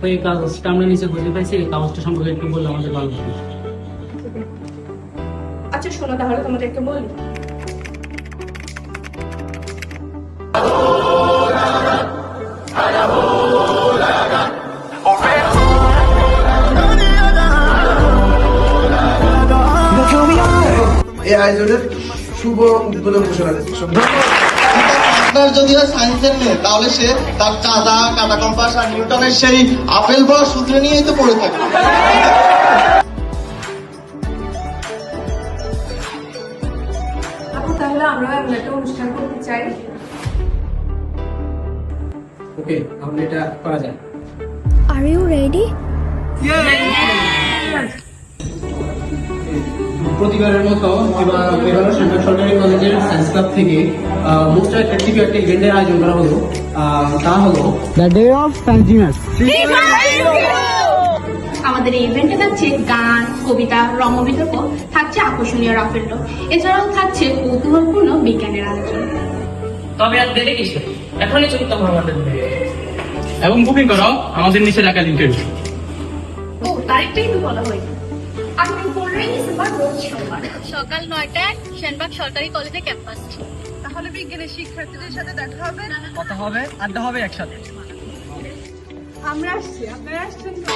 এই কাগজটা আমরা নিচে খুঁজে পাইছি, এই কাগজটা সম্পর্কে একটু বললে আমাদের ভালো হবে। আচ্ছা শোনো তাহলে তোমাদেরকে বলি। এই আয়োজনের শুভ উদ্বোধন ঘোষণা করছি। আপনার যদিও সায়েন্সের মেয়ে, তাহলে সে তার চাঁদা, কাটা কম্পাস আর নিউটনের সেই আপেল বড় সূত্র নিয়েই তো পড়ে থাকে। আপু তাহলে আমরা এমন একটা অনুষ্ঠান করতে চাই। ওকে, তাহলে এটা করা যায়। Are you ready? প্রতিবারের মতো এবার সেন্ট্রাল সরকারি কলেজের সায়েন্স ক্লাব থেকে মোস্ট অ্যাট্রাকটিভ একটা ইভেন্টের আয়োজন করা হলো। তা হলো দ্য ডে অফ সায়েন্স। আমাদের এই ইভেন্টে থাকছে গান, কবিতা, রম্য বিতর্ক, থাকছে আকর্ষণীয় রাফেল ড্র, এছাড়াও থাকছে কৌতূহলপূর্ণ বিজ্ঞানের আলোচনা। তবে আর দেরি কিসে, এখনই চলতে হবে আমাদের। এবং বুকিং করো আমাদের নিচে রাখা লিঙ্কে। ও তারিখটা একটু বলা হয়নি। আগামী 15 ডিসেম্বর রোজ সোমবার সকাল 9টায় সেনবাগ সরকারি কলেজে ক্যাম্পাস। তাহলে বিজ্ঞানের শিক্ষার্থীদের সাথে দেখা হবে। কথা হবে, আড্ডা হবে একসাথে। আমরা আসছি, আপনারা আসছেন তো?